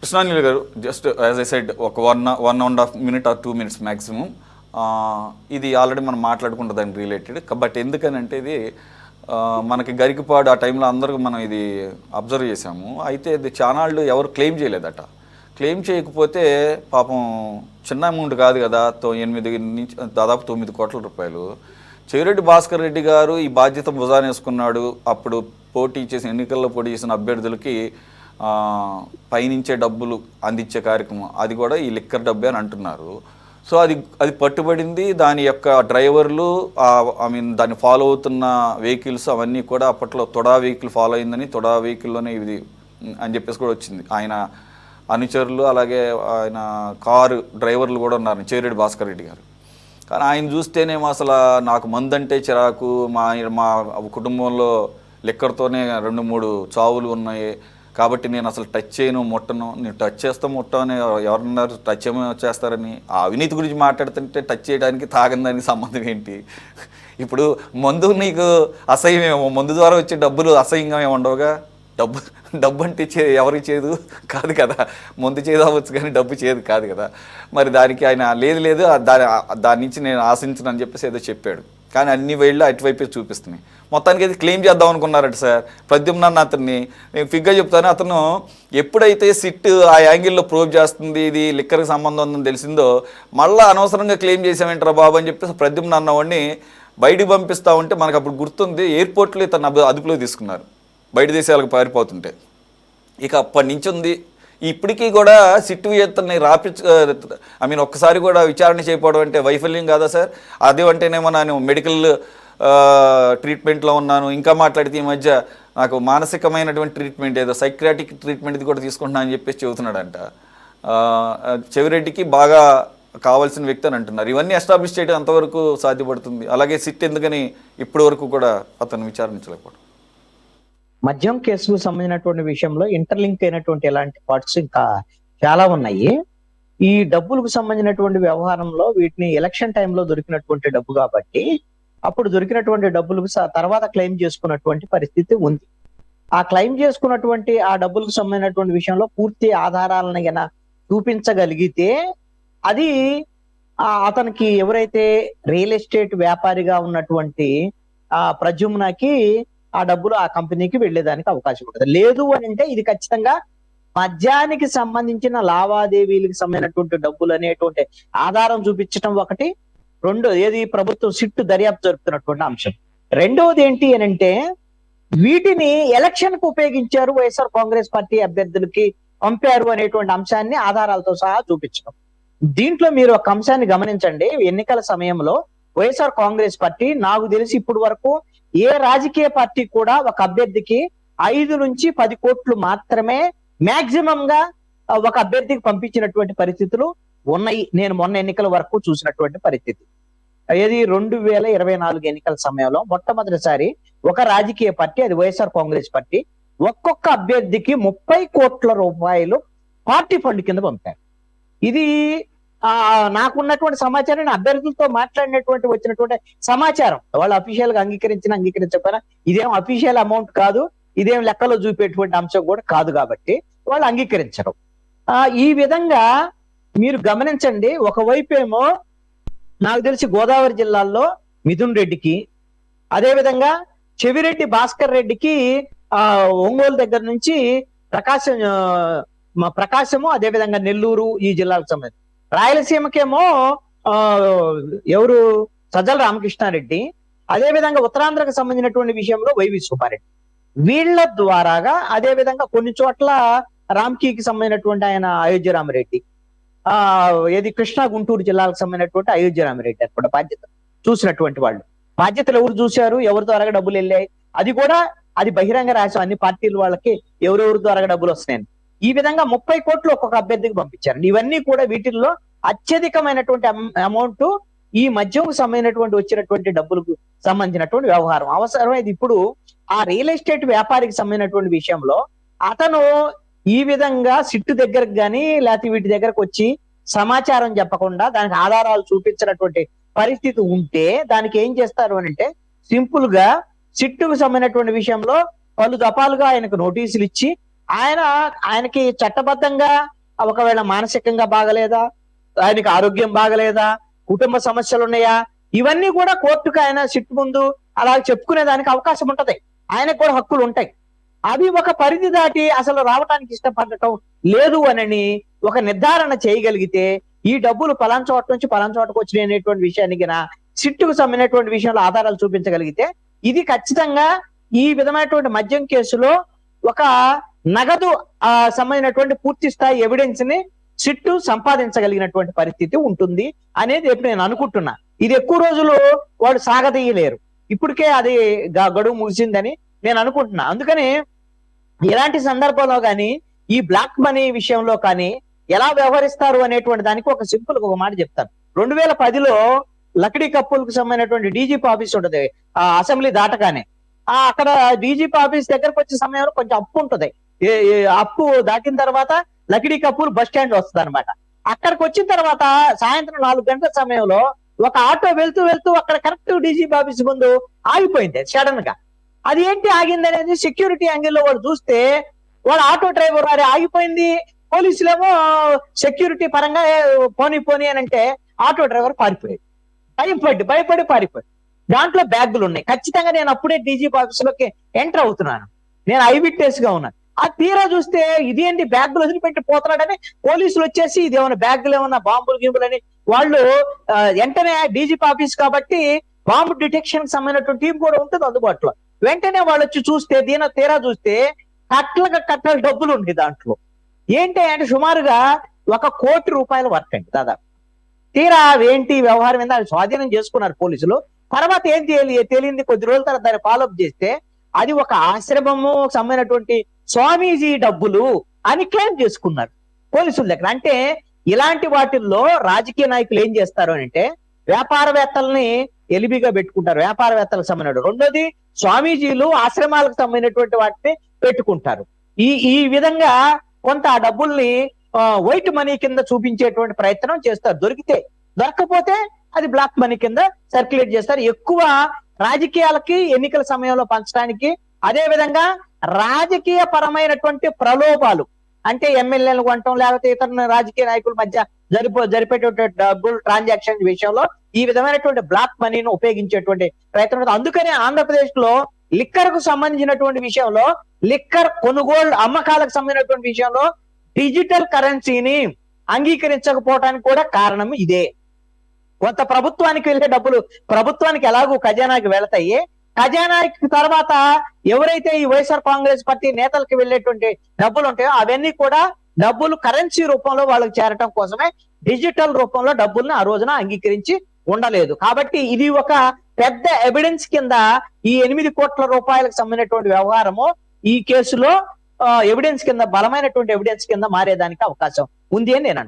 కృష్ణాంజలి గారు, just as I said ఒక 1.5 minute or 2 minutes maximum. ఇది ఆల్రెడీ మనం మాట్లాడుకుంటాం దానికి రిలేటెడ్. బట్ ఎందుకనంటే ఇది మనకి గరికపాడు ఆ టైంలో అందరూ మనం ఇది అబ్జర్వ్ చేసాము. అయితే ఇది చానాళ్ళు ఎవరు క్లెయిమ్ చేయలేదట. క్లెయిమ్ చేయకపోతే పాపం చిన్న అమౌంట్ కాదు కదా, 8 నుంచి దాదాపు 9 కోట్ల రూపాయలు. చెవిరెడ్డి భాస్కర్ రెడ్డి గారు ఈ బాధ్యత భుజాన వేసుకున్నాడు. అప్పుడు ఎన్నికల్లో పోటీ చేసిన అభ్యర్థులకి పైనుంచే డబ్బులు అందించే కార్యక్రమం, అది కూడా ఈ లిక్కర్ డబ్బే అని అంటున్నారు. సో అది పట్టుబడింది. దాని యొక్క డ్రైవర్లు, దాన్ని ఫాలో అవుతున్న వెహికల్స్ అవన్నీ కూడా అప్పట్లో తొడా వెహికల్ ఫాలో అయిందని, తొడా వెహికల్లోనే ఇది అని చెప్పేసి కూడా వచ్చింది. ఆయన అనుచరులు అలాగే ఆయన కారు డ్రైవర్లు కూడా ఉన్నారు, చెవిరెడ్డి భాస్కర్ రెడ్డి గారు. కానీ ఆయన చూస్తేనేమో అసలు నాకు మందంటే చిరాకు, మా కుటుంబంలో లిక్కర్తోనే 2-3 చావులు ఉన్నాయి కాబట్టి నేను అసలు టచ్ చేయను, ముట్టను. నేను టచ్ చేస్తా ముట్టని ఎవరన్నారు? టచ్ ఏమో చేస్తారని. ఆ అవినీతి గురించి మాట్లాడుతుంటే టచ్ చేయడానికి తాగని సంబంధం ఏంటి? ఇప్పుడు మందు నీకు అసహ్యమేమో, మందు ద్వారా వచ్చే డబ్బులు అసహ్యంగా ఏమి ఉండవుగా. డబ్బు అంటే ఎవరికి చేదు కాదు కదా, మందు చేదు అవ్వచ్చు కానీ డబ్బు చేదు కాదు కదా. మరి దానికి ఆయన లేదు దాని నుంచి నేను ఆశించను అని చెప్పేసి ఏదో చెప్పాడు. కానీ అన్ని వేళ్ళు అటువైపే చూపిస్తున్నాయి. మొత్తానికి అయితే క్లెయిమ్ చేద్దాం అనుకున్నారట సార్ ప్రద్యుమ్నాన్ని. అతన్ని నేను ఫిగ్గా చెప్తాను, అతను ఎప్పుడైతే సిట్ ఆ యాంగిల్లో ప్రూవ్ చేస్తుంది ఇది లిక్కర్కి సంబంధం ఉందని తెలిసిందో, మళ్ళీ అనవసరంగా క్లెయిమ్ చేసామేంటారా బాబు అని చెప్పేసి ప్రద్యుమ్నాన్న వాడిని బయటికి పంపిస్తూ ఉంటే మనకు అప్పుడు గుర్తుంది, ఎయిర్పోర్ట్లో తన అదుపులో తీసుకున్నారు బయట దేశాలకు పారిపోతుంటే. ఇక అప్పటి నుంచి ఉంది. ఇప్పటికీ కూడా సిట్టు ఇతన్ని ఒక్కసారి కూడా విచారణ చేయకపోవడం అంటే వైఫల్యం కాదా సార్? అదే అంటేనేమో నేను మెడికల్ ట్రీట్మెంట్లో ఉన్నాను, ఇంకా మాట్లాడితే ఈ మధ్య నాకు మానసికమైనటువంటి ట్రీట్మెంట్ ఏదో సైక్రాటిక్ ట్రీట్మెంట్ ఇది కూడా తీసుకుంటున్నా అని చెప్పేసి చెబుతున్నాడంట. చెవిరెడ్డికి బాగా కావాల్సిన వ్యక్తి అని అంటున్నారు. ఇవన్నీ ఎస్టాబ్లిష్ చేయడం ఎంతవరకు సాధ్యపడుతుంది? అలాగే సిట్ ఎందుకని ఇప్పటి వరకు కూడా అతను విచారించలేకపోవడం? మద్యం కేసుకు సంబంధించినటువంటి విషయంలో ఇంటర్లింక్ అయినటువంటి ఎలాంటి పార్ట్స్ ఇంకా చాలా ఉన్నాయి. ఈ డబ్బులకు సంబంధించినటువంటి వ్యవహారంలో వీటిని ఎలక్షన్ టైంలో దొరికినటువంటి డబ్బు కాబట్టి అప్పుడు దొరికినటువంటి డబ్బులకు తర్వాత క్లెయిమ్ చేసుకున్నటువంటి పరిస్థితి ఉంది. ఆ క్లెయిమ్ చేసుకున్నటువంటి ఆ డబ్బులకు సంబంధించినటువంటి విషయంలో పూర్తి ఆధారాలను గన చూపించగలిగితే అది అతనికి ఎవరైతే రియల్ ఎస్టేట్ వ్యాపారిగా ఉన్నటువంటి ప్రద్యుమ్నకి ఆ డబ్బులు ఆ కంపెనీకి వెళ్ళేదానికి అవకాశం ఉంటుంది. లేదు అని అంటే ఇది ఖచ్చితంగా మద్యానికి సంబంధించిన లావాదేవీలకు సంబంధించినటువంటి డబ్బులు అనేటువంటి ఆధారం చూపించడం ఒకటి. ఏది ప్రభుత్వం సిట్టు దర్యాప్తు జరుపుతున్నటువంటి అంశం. రెండవది ఏంటి అని అంటే వీటిని ఎలక్షన్ కు ఉపయోగించారు, వైఎస్ఆర్ కాంగ్రెస్ పార్టీ అభ్యర్థులకి పంపారు అనేటువంటి అంశాన్ని ఆధారాలతో సహా చూపించడం. దీంట్లో మీరు ఒక అంశాన్ని గమనించండి. ఎన్నికల సమయంలో వైఎస్ఆర్ కాంగ్రెస్ పార్టీ నాకు తెలిసి ఇప్పుడు వరకు ఏ రాజకీయ పార్టీ కూడా ఒక అభ్యర్థికి 5 నుంచి 10 కోట్లు మాత్రమే మాక్సిమం గా ఒక అభ్యర్థికి పంపించినటువంటి పరిస్థితులు ఉన్నాయి. నేను మొన్న ఎన్నికల వరకు చూసినటువంటి పరిస్థితి. ఏది 2024 ఎన్నికల సమయంలో మొట్టమొదటిసారి ఒక రాజకీయ పార్టీ, అది వైఎస్ఆర్ కాంగ్రెస్ పార్టీ, ఒక్కొక్క అభ్యర్థికి 30 కోట్ల రూపాయలు పార్టీ ఫండ్ కింద పంపారు. ఇది నాకున్నటువంటి సమాచారం, అభ్యర్థులతో మాట్లాడినటువంటి వచ్చినటువంటి సమాచారం. వాళ్ళు అఫీషియల్ గా అంగీకరించకపోయినా ఇదేం అఫీషియల్ అమౌంట్ కాదు, ఇదేం లెక్కలో చూపేటువంటి అంశం కూడా కాదు కాబట్టి వాళ్ళు అంగీకరించరు. ఈ విధంగా మీరు గమనించండి. ఒకవైపు ఏమో నాకు తెలిసి గోదావరి జిల్లాల్లో మిథున్ రెడ్డికి, అదేవిధంగా చెవిరెడ్డి భాస్కర్ రెడ్డికి ఒంగోలు దగ్గర నుంచి ప్రకాశము, అదేవిధంగా నెల్లూరు ఈ జిల్లాలకు సంబంధించి, రాయలసీమకేమో ఎవరు సజ్జల రామకృష్ణారెడ్డి, అదేవిధంగా ఉత్తరాంధ్రకు సంబంధించినటువంటి విషయంలో వైవి సుబ్బారెడ్డి. వీళ్ళ ద్వారాగా అదేవిధంగా కొన్ని చోట్ల రామ్కీకి సంబంధించినటువంటి ఆయన అయోధ్య రామిరెడ్డి, ఏది కృష్ణా గుంటూరు జిల్లాలకు సంబంధించినటువంటి అయోధ్య రామిరెడ్డి అనమాట బాధ్యత చూసినటువంటి వాళ్ళు. బాధ్యతలు ఎవరు చూశారు, ఎవరి ద్వారా డబ్బులు వెళ్ళాయి, అది బహిరంగ రహస్యం. అన్ని పార్టీల వాళ్ళకి ఎవరెవరి ద్వారా డబ్బులు వస్తున్నాయని ఈ విధంగా 30 కోట్లు ఒక్కొక్క అభ్యర్థికి పంపించారు. ఇవన్నీ కూడా వీటిల్లో అత్యధికమైనటువంటి అమౌంట్ ఈ మద్యంకు సంబంధించినటువంటి వచ్చినటువంటి డబ్బులకు సంబంధించినటువంటి వ్యవహారం. అవసరమైంది ఇప్పుడు ఆ రియల్ ఎస్టేట్ వ్యాపారికి సంబంధించినటువంటి విషయంలో అతను ఈ విధంగా సిట్టు దగ్గరకు కానీ లేకపోతే వీటి దగ్గరకు వచ్చి సమాచారం చెప్పకుండా దానికి ఆధారాలు చూపించినటువంటి పరిస్థితి ఉంటే దానికి ఏం చేస్తారు అని అంటే సింపుల్ గా సిట్టుకు సంబంధించినటువంటి విషయంలో పలు దఫాలుగా ఆయనకు నోటీసులు ఇచ్చి ఆయనకి చట్టబద్ధంగా ఒకవేళ మానసికంగా బాగలేదా, ఆయనకి ఆరోగ్యం బాగలేదా, కుటుంబ సమస్యలు ఉన్నాయా, ఇవన్నీ కూడా కోర్టుకు ఆయన సిట్ ముందు అలా చెప్పుకునే దానికి అవకాశం ఉంటది. ఆయనకు కూడా హక్కులు ఉంటాయి. అవి ఒక పరిధి దాటి అసలు రావటానికి ఇష్టపడటం లేదు అని ఒక నిర్ధారణ చేయగలిగితే, ఈ డబ్బులు పలానా చోట నుంచి పలానా చోటకు వచ్చినాయి అనేటువంటి విషయాన్ని గిన సిట్టుకు సంబంధించినటువంటి విషయంలో ఆధారాలు చూపించగలిగితే, ఇది ఖచ్చితంగా ఈ విధమైనటువంటి మద్యం కేసులో ఒక నగదు సంబంధించినటువంటి పూర్తి స్థాయి ఎవిడెన్స్ ని సిట్టు సంపాదించగలిగినటువంటి పరిస్థితి ఉంటుంది అనేది ఇప్పుడు నేను అనుకుంటున్నా. ఇది ఎక్కువ రోజులు వాడు సాగదీయలేరు. ఇప్పటికే అది గడువు ముగిసిందని నేను అనుకుంటున్నా. అందుకని ఇలాంటి సందర్భంలో కానీ ఈ బ్లాక్ మనీ విషయంలో కానీ ఎలా వ్యవహరిస్తారు అనేటువంటి దానికి ఒక సింపుల్ ఒక మాట చెప్తాను. 2010లో లక్డీ కప్పులకు సంబంధించినటువంటి డీజీపీ ఆఫీస్ ఉంటది అసెంబ్లీ దాటగానే. అక్కడ డీజీపీ ఆఫీస్ దగ్గరకు వచ్చే సమయంలో కొంచెం అప్పు ఉంటది. అప్పు దాటిన తర్వాత లక్డీ కప్పులు బస్ స్టాండ్ వస్తుంది అనమాట. అక్కడికి వచ్చిన తర్వాత సాయంత్రం 4 గంటల సమయంలో ఒక ఆటో వెళ్తూ వెళ్తూ అక్కడ కరెక్ట్ డీజీపీ ఆఫీస్ ముందు ఆగిపోయింది సడన్ గా. అది ఏంటి ఆగింది అనేది సెక్యూరిటీ యాంగిల్ లో వాడు చూస్తే, వాడు ఆటో డ్రైవర్ వారి ఆగిపోయింది, పోలీసులేమో సెక్యూరిటీ పరంగా పోనీ అని అంటే ఆటో డ్రైవర్ పారిపోయాడు. భయపడి పారిపోయాడు. దాంట్లో బ్యాగులు ఉన్నాయి. ఖచ్చితంగా నేను అప్పుడే డీజీపీ ఆఫీస్ లోకి ఎంటర్ అవుతున్నాను. నేను ఐ విట్నెస్ గా ఉన్నాను. ఆ తీరా చూస్తే ఇదేంటి బ్యాగులు వదిలిపెట్టి పోతున్నాడని పోలీసులు వచ్చేసి ఇది ఏమైనా బ్యాగులు ఏమన్నా బాంబులు గింబులు అని వాళ్ళు వెంటనే డీజీపీ ఆఫీస్ కాబట్టి బాంబు డిటెక్షన్ సంబంధించినటువంటి టీం కూడా ఉంటుంది అందుబాటులో. వెంటనే వాళ్ళు వచ్చి చూస్తే తీరా చూస్తే కట్టల డబ్బులు ఉంది దాంట్లో. ఏంటి అంటే సుమారుగా 1 కోటి రూపాయల వర్క్ అండి దాదాపు. తీరా ఏంటి వ్యవహారం మీద స్వాధీనం చేసుకున్నారు పోలీసులు. తర్వాత ఏం తేలింది కొద్ది రోజుల తర్వాత దాన్ని ఫాలోఅప్ చేస్తే అది ఒక ఆశ్రమము సంబంధించినటువంటి స్వామీజీ డబ్బులు అని క్లెయిమ్ చేసుకున్నారు పోలీసుల దగ్గర. అంటే ఇలాంటి వాటిల్లో రాజకీయ నాయకులు ఏం చేస్తారు అంటే వ్యాపారవేత్తల్ని ఎలిబిగా పెట్టుకుంటారు, వ్యాపారవేత్తలకు సంబంధించిన. రెండోది స్వామీజీలు ఆశ్రమాలకు సంబంధించినటువంటి వాటిని పెట్టుకుంటారు. ఈ విధంగా కొంత ఆ డబ్బుల్ని వైట్ మనీ కింద చూపించేటువంటి ప్రయత్నం చేస్తారు. దొరకపోతే అది బ్లాక్ మనీ కింద సర్క్యులేట్ చేస్తారు. ఎక్కువ రాజకీయాలకి ఎన్నికల సమయంలో పంచడానికి, అదే విధంగా రాజకీయ పరమైనటువంటి ప్రలోభాలు అంటే ఎమ్మెల్యేలు కొనటం లేకపోతే ఇతర రాజకీయ నాయకుల మధ్య జరిపేటటువంటి డబ్బులు ట్రాన్సాక్షన్ విషయంలో ఈ విధమైనటువంటి బ్లాక్ మనీని ఉపయోగించేటువంటి ప్రయత్నం. అందుకనే ఆంధ్రప్రదేశ్ లో లిక్కర్ కు సంబంధించినటువంటి విషయంలో, లిక్కర్ కొనుగోలు అమ్మకాలకు సంబంధించినటువంటి విషయంలో డిజిటల్ కరెన్సీని అంగీకరించకపోవడానికి కూడా కారణం ఇదే. కొంత ప్రభుత్వానికి వెళ్ళే డబ్బులు ప్రభుత్వానికి ఎలాగూ ఖజానాకి వెళతాయి. ఖజానాకి తర్వాత ఎవరైతే ఈ వైఎస్ఆర్ కాంగ్రెస్ పార్టీ నేతలకు వెళ్ళేటువంటి డబ్బులు ఉంటాయో అవన్నీ కూడా డబ్బులు కరెన్సీ రూపంలో వాళ్ళకి చేరటం కోసమే డిజిటల్ రూపంలో డబ్బుల్ని ఆ రోజున అంగీకరించి ఉండలేదు. కాబట్టి ఇది ఒక పెద్ద ఎవిడెన్స్ కింద ఈ 8 కోట్ల రూపాయలకు సంబంధించినటువంటి వ్యవహారము ఈ కేసులో ఎవిడెన్స్ కింద, బలమైనటువంటి ఎవిడెన్స్ కింద మారేదానికి అవకాశం ఉంది అని నేను